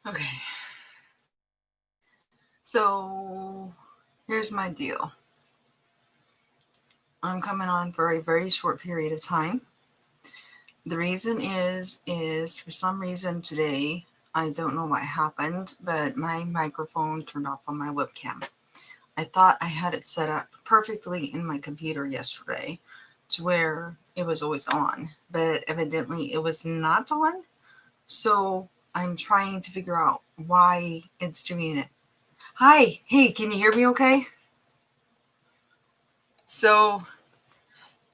Okay, so here's my deal. I'm coming on for a very short period of time. The reason is for some reason today, I don't know what happened, but my microphone turned off on my webcam. I thought I had it set up perfectly in my computer yesterday to where it was always on, but evidently it was not on. So I'm trying to figure out why it's doing it. Hi, hey, can you hear me okay? So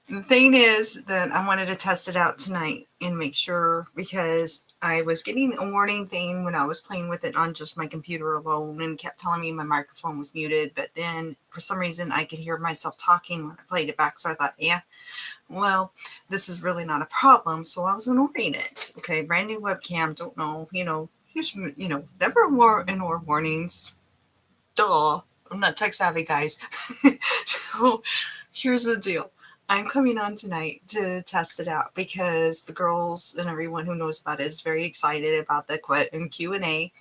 the thing is that I wanted to test it out tonight and make sure, because I was getting a warning thing when I was playing with it on just my computer alone and kept telling me my microphone was muted. But then for some reason I could hear myself talking when I played it back. So I thought, yeah, well, this is really not a problem. So I was ignoring it. Okay, brand new webcam, don't know, here's, never ignore warnings. Duh. I'm not tech savvy, guys. So here's the deal. I'm coming on tonight to test it out because the girls and everyone who knows about it is very excited about the Q&A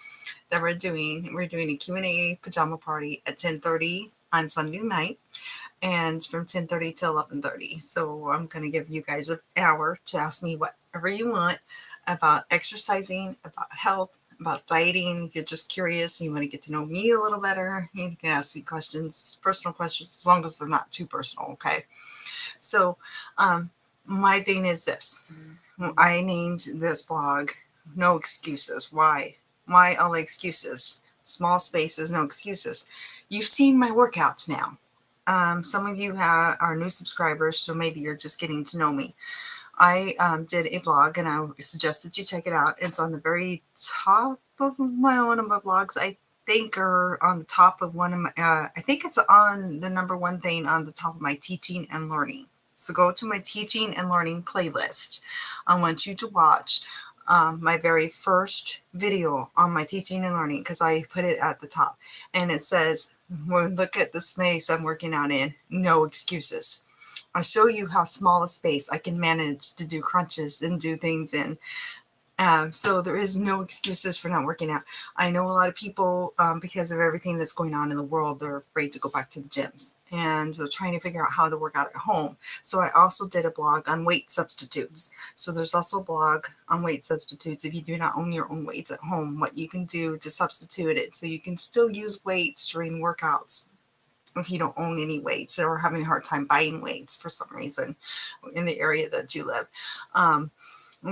that we're doing. We're doing a Q&A pajama party at 10:30 on Sunday night, and from 10:30 to 11:30. So I'm going to give you guys an hour to ask me whatever you want about exercising, about health, about dieting. If you're just curious and you want to get to know me a little better, you can ask me questions, personal questions, as long as they're not too personal, okay? So, my thing is this. I named this blog No Excuses. Why? Why all the excuses? Small spaces, no excuses. You've seen my workouts now. Some of you are new subscribers, so maybe you're just getting to know me. I did a blog, and I suggest that you check it out. It's on the very top of one of my blogs. I think, or on the top of one of my, I think it's on the number one thing on the top of my teaching and learning. So go to my teaching and learning playlist. I want you to watch my very first video on my teaching and learning, because I put it at the top, and it says, well, look at the space I'm working out in. No excuses. I'll show you how small a space I can manage to do crunches and do things in. So there is no excuses for not working out. I know a lot of people, because of everything that's going on in the world, they're afraid to go back to the gyms, and they're trying to figure out how to work out at home. So I also did a blog on weight substitutes. So there's also a blog on weight substitutes. If you do not own your own weights at home, what you can do to substitute it so you can still use weights during workouts if you don't own any weights or are having a hard time buying weights for some reason in the area that you live. And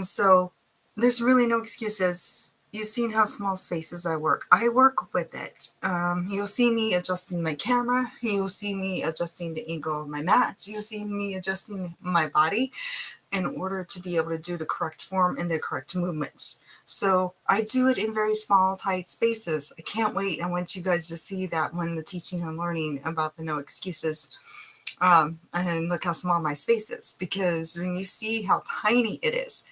so there's really no excuses. You've seen how small spaces I work. I work with it. You'll see me adjusting my camera. You'll see me adjusting the angle of my mat. You'll see me adjusting my body in order to be able to do the correct form and the correct movements. So I do it in very small, tight spaces. I can't wait. I want you guys to see that when the teaching and learning about the no excuses. And look how small my space is, because when you see how tiny it is,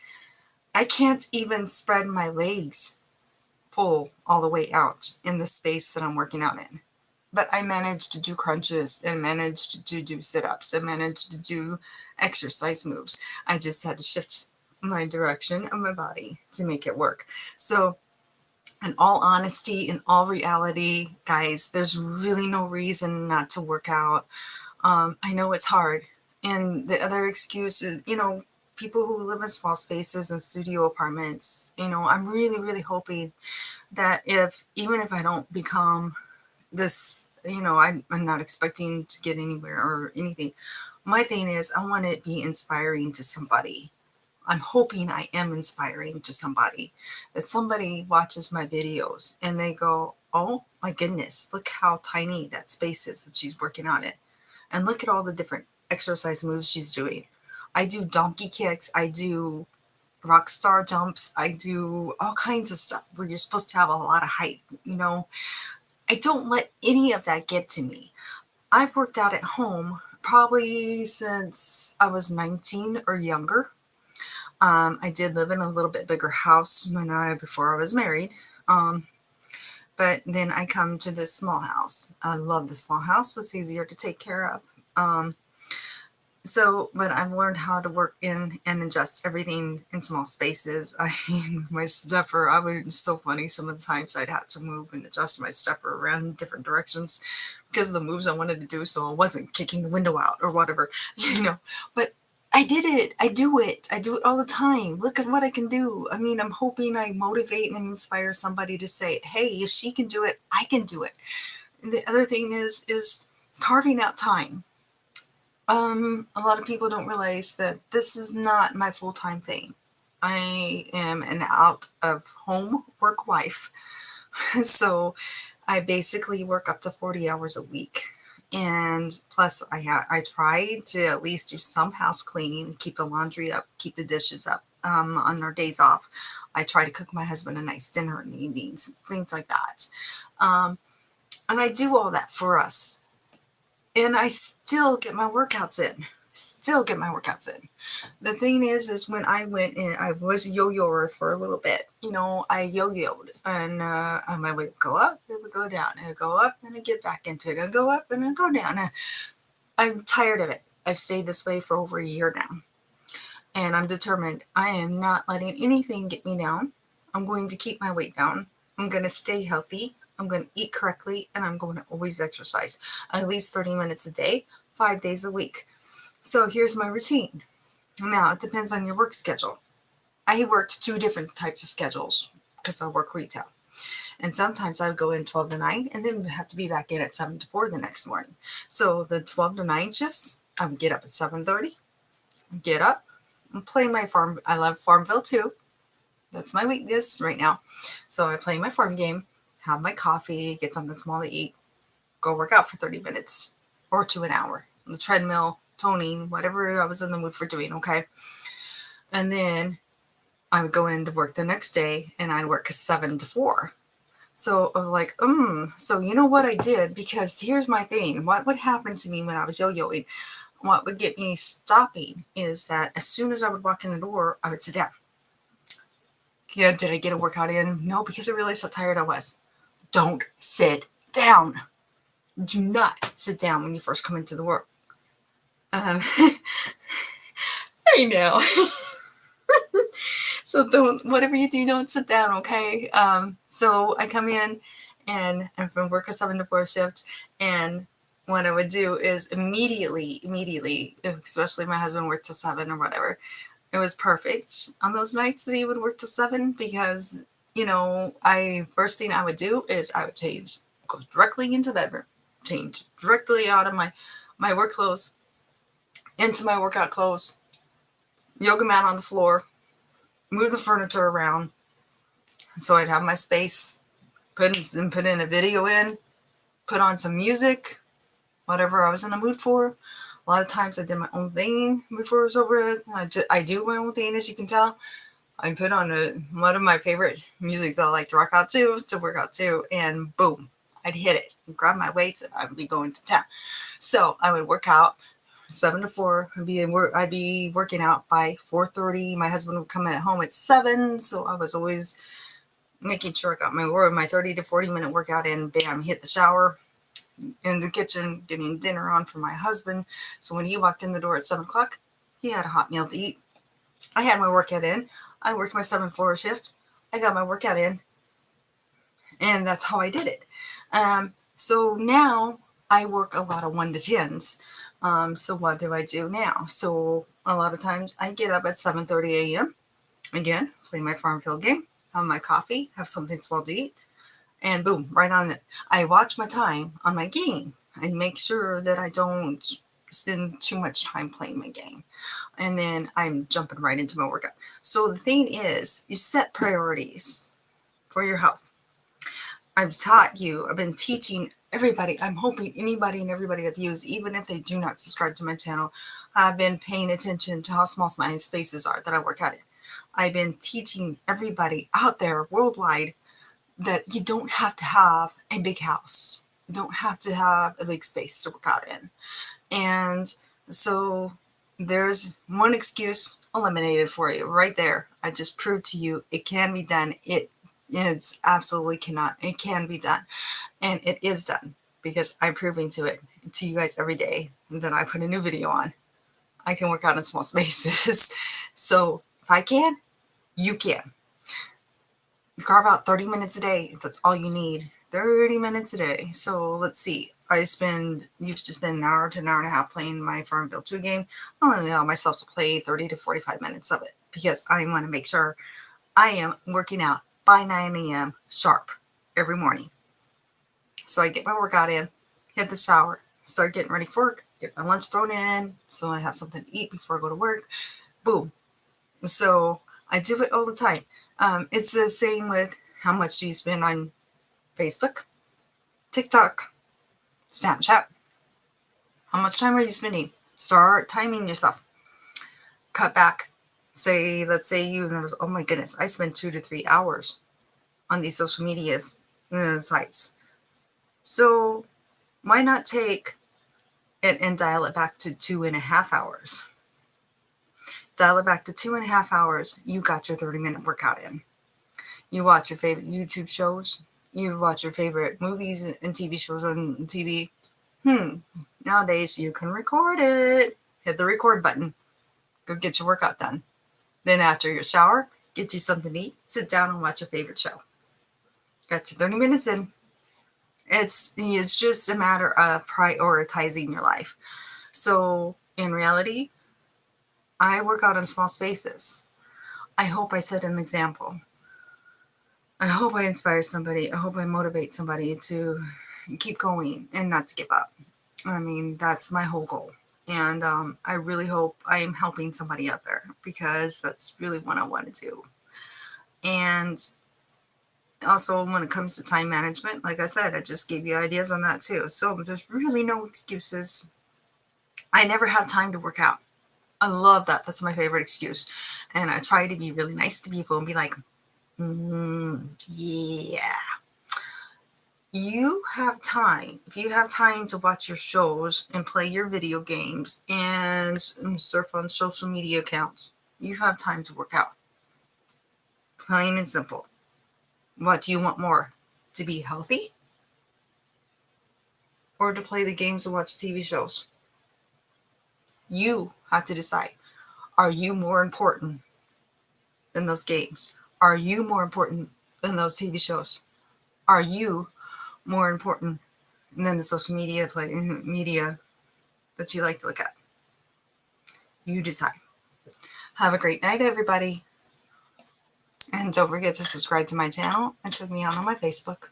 I can't even spread my legs full all the way out in the space that I'm working out in. But I managed to do crunches and managed to do sit-ups and managed to do exercise moves. I just had to shift my direction of my body to make it work. So in all honesty, in all reality, guys, there's really no reason not to work out. I know it's hard. And the other excuse is, people who live in small spaces and studio apartments, I'm really, really hoping that even if I don't become this, I'm not expecting to get anywhere or anything. My thing is, I want to be inspiring to somebody. I'm hoping I am inspiring to somebody, that somebody watches my videos and they go, oh my goodness, look how tiny that space is that she's working on it. And look at all the different exercise moves she's doing. I do donkey kicks. I do rock star jumps. I do all kinds of stuff where you're supposed to have a lot of height. I don't let any of that get to me. I've worked out at home probably since I was 19 or younger. I did live in a little bit bigger house before I was married. But then I come to this small house. I love the small house. It's easier to take care of. So, but I've learned how to work in and adjust everything in small spaces. I mean, my stepper, I mean, it's so funny. Some of the times I'd have to move and adjust my stepper around in different directions because of the moves I wanted to do. So I wasn't kicking the window out or whatever, but I did it. I do it. I do it all the time. Look at what I can do. I mean, I'm hoping I motivate and inspire somebody to say, hey, if she can do it, I can do it. And the other thing is carving out time. A lot of people don't realize that this is not my full-time thing. I am an out of home work wife. So I basically work up to 40 hours a week. And plus I try to at least do some house cleaning, keep the laundry up, keep the dishes up on our days off. I try to cook my husband a nice dinner in the evenings, things like that. And I do all that for us. And I still get my workouts in. The thing is when I went in, I was a yo-yoer for a little bit. I yo-yoed, and I would go up, it would go down, and I'd go up, and I'd get back into it, and go up, and I'd go down. I'm tired of it. I've stayed this way for over a year now, and I'm determined. I am not letting anything get me down. I'm going to keep my weight down. I'm going to stay healthy. I'm going to eat correctly, and I'm going to always exercise at least 30 minutes a day, 5 days a week. So here's my routine. Now, it depends on your work schedule. I worked 2 different types of schedules because I work retail. And sometimes I would go in 12 to 9 and then have to be back in at 7 to 4 the next morning. So the 12 to 9 shifts, I would get up at 7:30, get up, and play my farm. I love Farmville too. That's my weakness right now. So I play my farm game, have my coffee, get something small to eat, go work out for 30 minutes or to an hour on the treadmill, toning, whatever I was in the mood for doing, okay? And then I would go into work the next day and I'd work 7 to 4. So I'm like, so you know what I did? Because here's my thing. What would happen to me when I was yo-yoing? What would get me stopping is that as soon as I would walk in the door, I would sit down. Yeah, did I get a workout in? No, because I realized how tired I was. Don't sit down. Do not sit down when you first come into the work. I know. So whatever you do, don't sit down, okay? So I come in and I'm from work a 7 to 4 shift. And what I would do is immediately, especially my husband worked to 7 or whatever, it was perfect on those nights that he would work to 7 because, first thing I would do is I would go directly into the bedroom, change directly out of my work clothes into my workout clothes, yoga mat on the floor, move the furniture around so I'd have my space, put in a video in, put on some music, whatever I was in the mood for. A lot of times I did my own thing before it was over with. I do my own thing, as you can tell. I put on one of my favorite music that I like to work out to, and boom, I'd hit it, grab my weights, and I'd be going to town. So I would work out 7 to 4. I'd be working out by 4:30. My husband would come at home at 7, so I was always making sure I got my 30 to 40 minute workout in. Bam, hit the shower, in the kitchen, getting dinner on for my husband. So when he walked in the door at 7 o'clock, he had a hot meal to eat. I had my workout in. I worked my 7-4 shift. I got my workout in, and that's how I did it. So now I work a lot of 1 to 10s. So what do I do now? So a lot of times I get up at 7:30 a.m. Again, play my Farmville game, have my coffee, have something small to eat, and boom, right on it. I watch my time on my game and make sure that I don't spend too much time playing my game. And then I'm jumping right into my workout. So the thing is, you set priorities for your health. I've been teaching everybody. I'm hoping anybody and everybody that views, even if they do not subscribe to my channel, have been paying attention to how small my spaces are that I work out in. I've been teaching everybody out there worldwide that you don't have to have a big house. You don't have to have a big space to work out in. And so there's one excuse eliminated for you right there. I just proved to you it can be done. It's absolutely cannot. It can be done. And it is done because I'm proving to you guys every day that I put a new video on. I can work out in small spaces. So if I can, you can. Carve out 30 minutes a day if that's all you need. 30 minutes a day. So let's see. Used to spend an hour to an hour and a half playing my Farmville 2 game. I only allow myself to play 30 to 45 minutes of it because I want to make sure I am working out by 9 a.m. sharp every morning. So I get my workout in, hit the shower, start getting ready for work, get my lunch thrown in so I have something to eat before I go to work. Boom. So I do it all the time. It's the same with how much do you spend on Facebook, TikTok, Snapchat. How much time are you spending? Start timing yourself. Cut back. Let's say you notice, oh my goodness, I spend 2 to 3 hours on these social media sites. So why not take it and dial it back to 2.5 hours? Dial it back to 2.5 hours. You got your 30-minute workout in. You watch your favorite YouTube shows. You watch your favorite movies and TV shows on TV. Nowadays, you can record it. Hit the record button. Go get your workout done. Then after your shower, get you something to eat. Sit down and watch your favorite show. Got your 30 minutes in. It's just a matter of prioritizing your life. So in reality, I work out in small spaces. I hope I set an example. I hope I inspire somebody. I hope I motivate somebody to keep going and not to give up. I mean, that's my whole goal. And I really hope I am helping somebody out there because that's really what I want to do. And also, when it comes to time management, like I said, I just gave you ideas on that too. So there's really no excuses. I never have time to work out. I love that. That's my favorite excuse. And I try to be really nice to people and be like, yeah. You have time. If you have time to watch your shows and play your video games and surf on social media accounts, you have time to work out. Plain and simple. What do you want more? To be healthy? Or to play the games and watch TV shows? You have to decide. Are you more important than those games? Are you more important than those TV shows? Are you more important than the social media that you like to look at? You decide. Have a great night, everybody. And don't forget to subscribe to my channel and check me out on my Facebook.